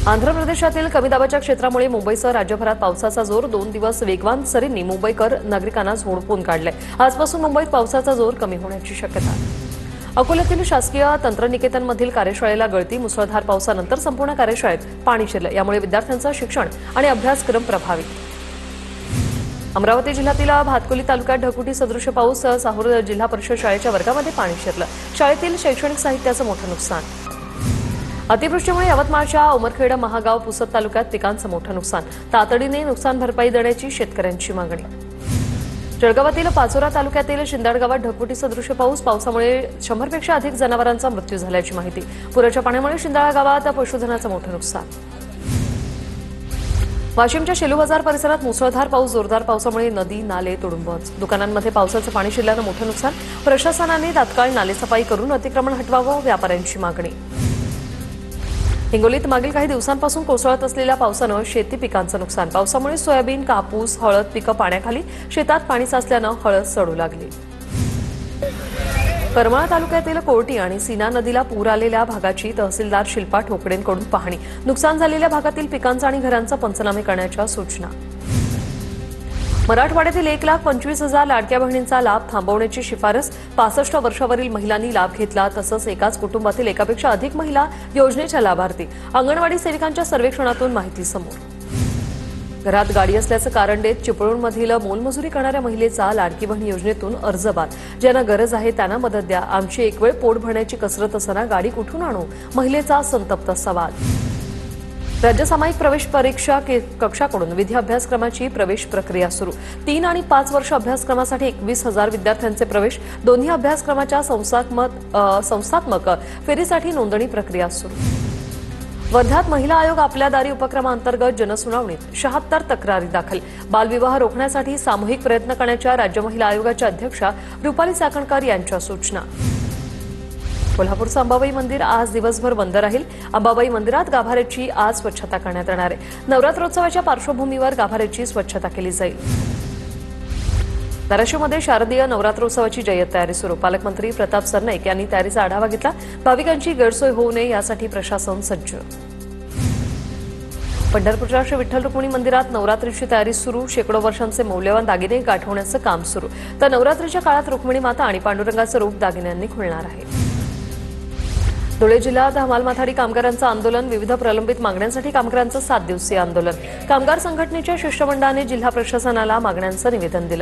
आंध्र प्रदेशातील कमी दाबाच्या क्षेत्रामुळे मुंबईसह राज्यभरात पावसाचा जोर 2 दिवस वेगवान सरींनी मुंबईकर नागरिकांना झोडपून काढले। आजपासून मुंबईत पावसाचा जोर कमी होण्याची शक्यता। अकोल्यातील शासकीय तंत्रनिकेतनमधील कार्यशाळेला गळती। मुसळधार पावसानंतर संपूर्ण कार्यशाळेत पाणी शिरलं। यामुळे विद्यार्थ्यांचं शिक्षण आणि अभ्यासक्रम प्रभावित। अमरावती जिल्ह्यातील भातकुली तालुक्यात ढगफुटी सदृश पाऊस। साहूर जिल्हा परिषद शाळेच्या वर्गामध्ये पाणी शिरलं। शाळेतील शैक्षणिक साहित्याचं मोठं नुकसान। अतिवृष्टीमुळे यवतमाळच्या उमरखेड, महागाव, पुसद तालुक्यात पिकांचं मोठं नुकसान। तातडीने नुकसान भरपाई देण्याची शेतकऱ्यांची मागणी। जळगावातील पाचोरा तालुक्यातील शिंदाड गावात ढगफुटी सदृश पाऊस। पावसामुळे 100 पेक्षा अधिक जनावरांचा मृत्यू झाल्याची माहिती। पुराच्या पाण्यामुळे शिंदाळा गावात पशुधनाचं मोठं नुकसान। वाशिमच्या शेलू बाजार परिसरात मुसळधार पाऊस। जोरदार पावसामुळे नदी नाले तुडुंबच। दुकानांमध्ये पावसाचं पाणी शिरल्यानं मोठं नुकसान। प्रशासनाने तात्काळ नालेसफाई करून अतिक्रमण हटवावं, व्यापाऱ्यांची मागणी। हिंगोलीत मागील काही दिवसांपासून कोसळत असलेल्या पावसानं शेती पिकांचं नुकसान। पावसामुळे सोयाबीन, कापूस, हळद पिकं पाण्याखाली। शेतात पाणी साचल्यानं हळद सडू लागली। करमाळा तालुक्यातील कोर्टी आणि सीना नदीला पूर आलेल्या भागाची तहसीलदार शिल्पा ठोकडेंकडून पाहणी। नुकसान झालेल्या भागातील पिकांचं आणि घरांचं पंचनामे करण्याच्या सूचना। मराठवाड्यातील 1,25,000 लाडक्या बहिणींचा लाभ थांबवण्याची शिफारस। 65 वर्षावरील महिलांनी लाभ घेतला। तसंच एकाच कुटुंबातील एकापेक्षा अधिक महिला योजनेच्या लाभार्थी। अंगणवाडी सेविकांच्या सर्वेक्षणातून माहिती समोर। घरात गाडी असल्याचं कारण देत चिपळूणमधील मोलमजुरी करणाऱ्या महिलेचा लाडकी बहीण योजनेतून अर्ज बाद। ज्यांना गरज आहे त्यांना मदत द्या। आमची एक वेळ पोट भरण्याची कसरत असताना गाडी कुठून आणू? महिलेचा संतप्त सवाल। राज्य सामायिक प्रवेश परीक्षा कक्षाकडून विधी अभ्यासक्रमाची प्रवेश प्रक्रिया सुरू। 3 आणि 5 वर्ष अभ्यासक्रमासाठी 21,000 विद्यार्थ्यांचे प्रवेश। दोन्ही अभ्यासक्रमाच्या संस्थात्मक फेरीसाठी नोंदणी प्रक्रिया सुरू। वर्ध्यात महिला आयोग आपल्या दारी उपक्रमांतर्गत जनसुनावणीत 76 तक्रारी दाखल। बालविवाह रोखण्यासाठी सामूहिक प्रयत्न करण्याच्या राज्य महिला आयोगाच्या अध्यक्षा रुपाली चाकणकर यांच्या सूचना। कोल्हापूरचं अंबाबाई मंदिर आज दिवसभर बंद राहील। अंबाबाई मंदिरात गाभाऱ्याची आज स्वच्छता करण्यात येणार आहे। नवरात्रोत्सवाच्या पार्श्वभूमीवर गाभाऱ्याची स्वच्छता केली जाईल। धाराशिवमध्ये शारदीय नवरात्रोत्सवाची जय्यत तयारी सुरू। पालकमंत्री प्रताप सरनाईक यांनी तयारीचा आढावा घेतला। भाविकांची गैरसोय होऊ नये यासाठी प्रशासन सज्ज। पंढरपूरच्या श्री विठ्ठल रुक्मिणी मंदिरात नवरात्रीची तयारी सुरू। शेकडो वर्षांचे मौल्यवान दागिने गाठवण्याचं काम सुरू। तर नवरात्रीच्या काळात रुक्मिणी माता आणि पांडुरंगाचं रूप दागिन्यांनी खुलणार आहे। धुळे जिल्ह्यात हमाल माथाडी कामगारांचं आंदोलन। विविध प्रलंबित मागण्यांसाठी कामगारांचं 7 दिवसीय आंदोलन। कामगार संघटनेच्या शिष्टमंडळाने जिल्हा प्रशासनाला मागण्यांचं निवेदन दिलं।